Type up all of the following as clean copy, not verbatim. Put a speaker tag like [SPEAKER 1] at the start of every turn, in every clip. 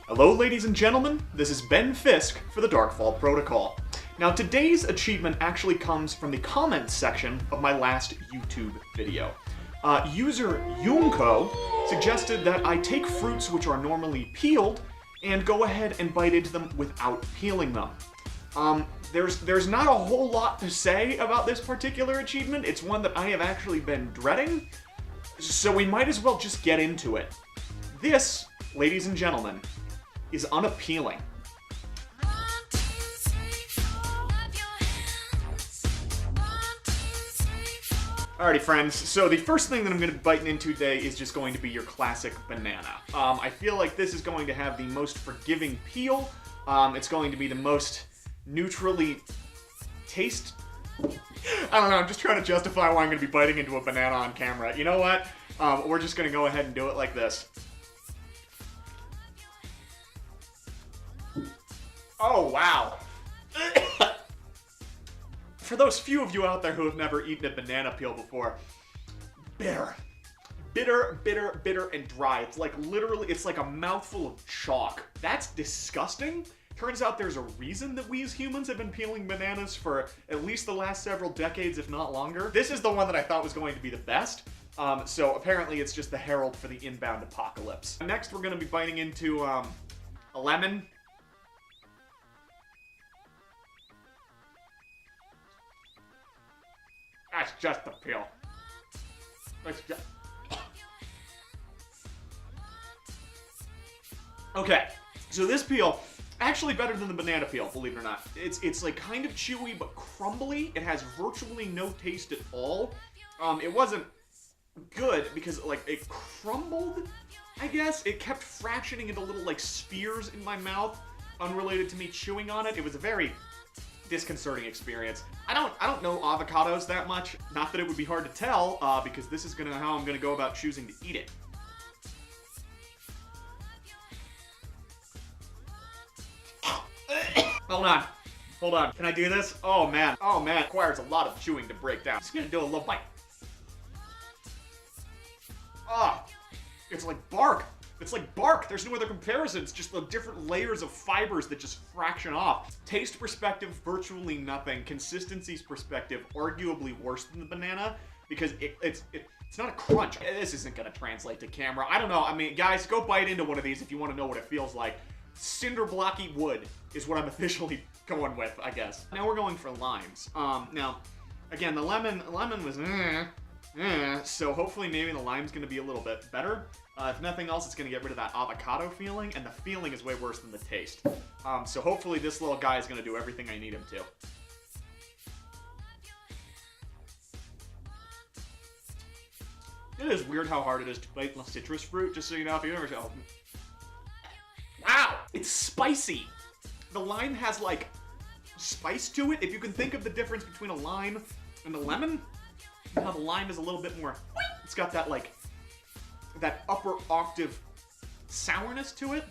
[SPEAKER 1] Hello ladies and gentlemen, this is Ben Fisk for the Darkfall Protocol. Now today's achievement actually comes from the comments section of my last YouTube video. User Yyunko suggested that I take fruits which are normally peeled and go ahead and bite into them without peeling them. There's not a whole lot to say about this particular achievement. It's one that I have actually been dreading, so we might as well just get into it. This, ladies and gentlemen, is unappealing. Alrighty friends, so the first thing that I'm going to be biting into today is just going to be your classic banana. I feel like this is going to have the most forgiving peel. It's going to be the most neutrally taste... I don't know, I'm just trying to justify why I'm going to be biting into a banana on camera. You know what? We're just going to go ahead and do it like this. Oh, wow. For those few of you out there who have never eaten a banana peel before, bitter. Bitter, bitter, bitter, and dry. It's like literally, it's like a mouthful of chalk. That's disgusting. Turns out there's a reason that we as humans have been peeling bananas for at least the last several decades, if not longer. This is the one that I thought was going to be the best. So apparently it's just the herald for the inbound apocalypse. Next, we're going to be biting into a lemon. That's just the peel. That's just... Okay, so this peel, actually better than the banana peel, believe it or not. It's like kind of chewy but crumbly. It has virtually no taste at all. It wasn't good because like it crumbled, I guess. It kept fractioning into little like spheres in my mouth, unrelated to me chewing on it. It was a very disconcerting experience. I don't know avocados that much. Not that it would be hard to tell, because this is how I'm gonna go about choosing to eat it. Hold on. Can I do this? Oh man, it requires a lot of chewing to break down. Just gonna do a little bite. It's like bark. It's like bark. There's no other comparison. It's just the different layers of fibers that just fraction off. Taste perspective, virtually nothing. Consistency's perspective, arguably worse than the banana because it's not a crunch. This isn't gonna translate to camera. I don't know. I mean, guys, go bite into one of these if you want to know what it feels like. Cinder blocky wood is what I'm officially going with, I guess. Now we're going for limes. Now, again, the lemon was so hopefully maybe the lime's gonna be a little bit better. If nothing else, it's gonna get rid of that avocado feeling, and the feeling is way worse than the taste. So hopefully this little guy is gonna do everything I need him to. It is weird how hard it is to bite citrus fruit, just so you know, if you ever... Wow! It's spicy! The lime has, like, spice to it. If you can think of the difference between a lime and a lemon, how the lime is a little bit more... It's got that, like, that upper octave sourness to it.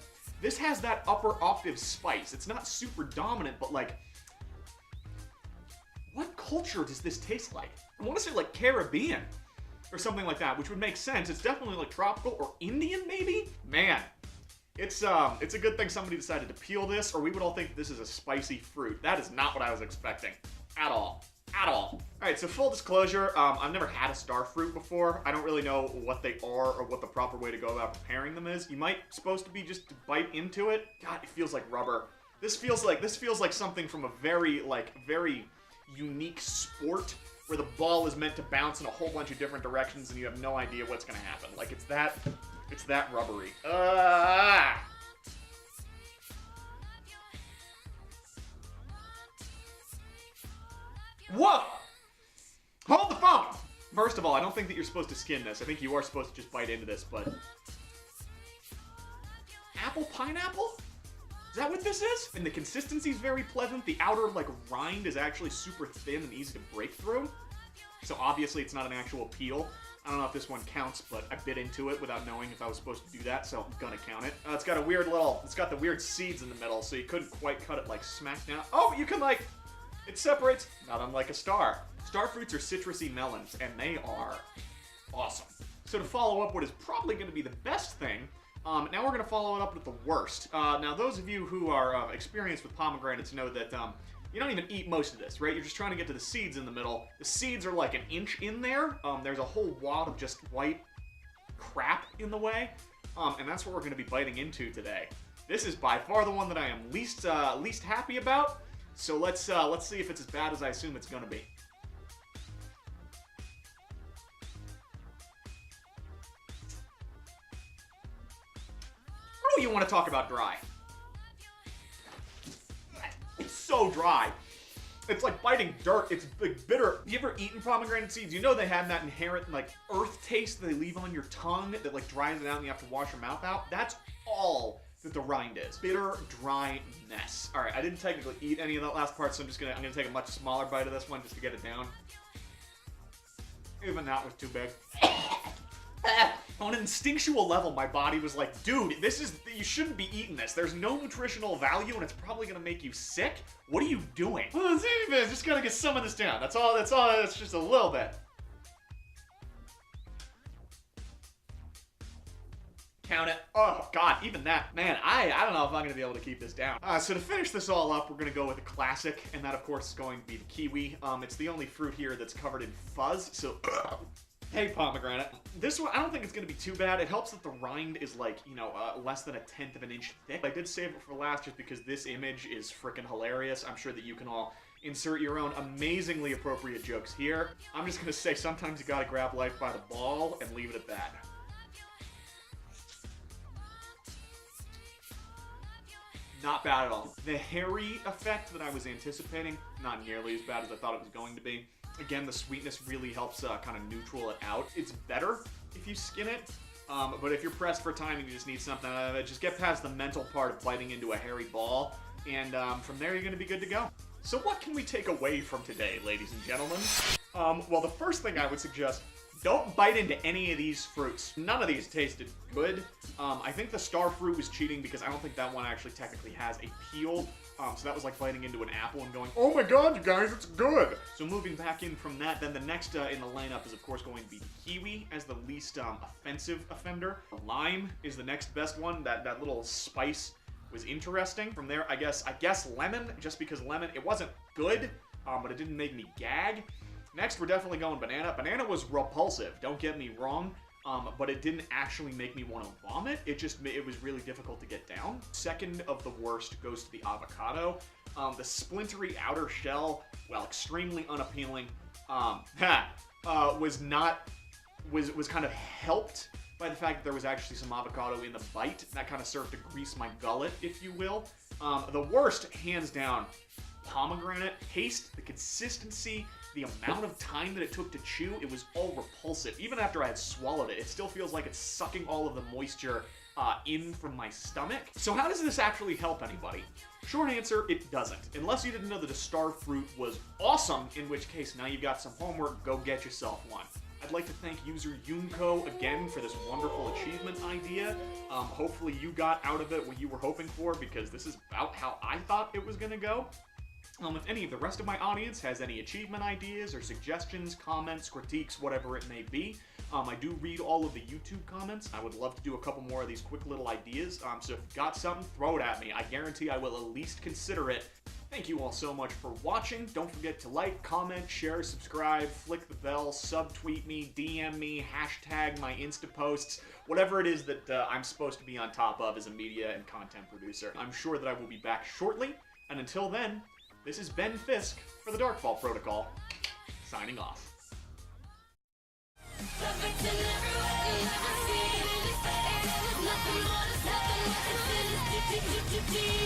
[SPEAKER 1] This has that upper octave spice. It's not super dominant, but, like... What culture does this taste like? I want to say, like, Caribbean or something like that, which would make sense. It's definitely, like, tropical or Indian, maybe? Man. It's a good thing somebody decided to peel this, or we would all think this is a spicy fruit. That is not what I was expecting. At all. At all. Alright, so full disclosure, I've never had a star fruit before. I don't really know what they are or what the proper way to go about preparing them is. You might supposed to be just to bite into it. God, it feels like rubber. This feels like something from a very unique sport where the ball is meant to bounce in a whole bunch of different directions and you have no idea what's gonna happen. Like, it's that rubbery. Whoa! Hold the phone! First of all, I don't think that you're supposed to skin this. I think you are supposed to just bite into this, but... Apple pineapple? Is that what this is? And the consistency's very pleasant. The outer, like, rind is actually super thin and easy to break through. So obviously it's not an actual peel. I don't know if this one counts, but I bit into it without knowing if I was supposed to do that, so I'm gonna count it. It's got a weird little, it's got the weird seeds in the middle, so you couldn't quite cut it like smack down. Oh, you can like, it separates, not unlike a star. Star fruits are citrusy melons, and they are awesome. So to follow up what is probably gonna be the best thing Now we're going to follow it up with the worst. Now, those of you who are experienced with pomegranates know that you don't even eat most of this, right? You're just trying to get to the seeds in the middle. The seeds are like an inch in there. There's a whole wad of just white crap in the way, and that's what we're going to be biting into today. This is by far the one that I am least happy about. So let's see if it's as bad as I assume it's going to be. Oh, you want to talk about dry? It's so dry. It's like biting dirt. It's like bitter. Have you ever eaten pomegranate seeds? You know they have that inherent like earth taste that they leave on your tongue that like dries it out and you have to wash your mouth out. That's all that the rind is. Bitter, dry mess. All right, I didn't technically eat any of that last part, so I'm gonna take a much smaller bite of this one just to get it down. Even that was too big. On an instinctual level, my body was like, dude, you shouldn't be eating this. There's no nutritional value and it's probably gonna make you sick. What are you doing? Well, just gotta get some of this down. That's all, that's just a little bit. Count it. Oh, God, even that. Man, I don't know if I'm going to be able to keep this down. So to finish this all up, we're going to go with a classic, and that, of course, is going to be the kiwi. It's the only fruit here that's covered in fuzz, so... Hey, pomegranate. This one, I don't think it's going to be too bad. It helps that the rind is, like, you know, less than 1/10 of an inch thick. I did save it for last just because this image is freaking hilarious. I'm sure that you can all insert your own amazingly appropriate jokes here. I'm just going to say sometimes you got to grab life by the ball and leave it at that. Not bad at all. The hairy effect that I was anticipating, not nearly as bad as I thought it was going to be. Again, the sweetness really helps kind of neutral it out. It's better if you skin it, but if you're pressed for time and you just need something out of it, just get past the mental part of biting into a hairy ball, and from there you're going to be good to go. So what can we take away from today, ladies and gentlemen? Well, the first thing I would suggest, don't bite into any of these fruits. None of these tasted good. I think the star fruit was cheating because I don't think that one actually technically has a peel. So that was like biting into an apple and going, oh my god, you guys, it's good. So moving back in from that, then the next in the lineup is of course going to be kiwi as the least offensive offender. Lime is the next best one. That little spice was interesting. From there, I guess lemon, just because lemon, it wasn't good, but it didn't make me gag. Next, we're definitely going banana. Banana was repulsive, don't get me wrong, but it didn't actually make me want to vomit. It was really difficult to get down. Second of the worst goes to the avocado. The splintery outer shell, well, extremely unappealing, was kind of helped by the fact that there was actually some avocado in the bite. That kind of served to grease my gullet, if you will. The worst, hands down, pomegranate. Taste, the consistency, the amount of time that it took to chew, it was all repulsive. Even after I had swallowed it, it still feels like it's sucking all of the moisture in from my stomach. So how does this actually help anybody? Short answer, it doesn't. Unless you didn't know that a star fruit was awesome, in which case now you've got some homework, go get yourself one. I'd like to thank user Yyunko again for this wonderful achievement idea. Hopefully you got out of it what you were hoping for, because this is about how I thought it was gonna go. If any of the rest of my audience has any achievement ideas or suggestions, comments, critiques, whatever it may be, I do read all of the YouTube comments. I would love to do a couple more of these quick little ideas, so if you've got something, throw it at me. I guarantee I will at least consider it. Thank you all so much for watching. Don't forget to like, comment, share, subscribe, flick the bell, subtweet me, DM me, hashtag my Insta posts, whatever it is that I'm supposed to be on top of as a media and content producer. I'm sure that I will be back shortly, and until then, this is Ben Fisk for the Darkfall Protocol, signing off.
[SPEAKER 2] Nothing more to say.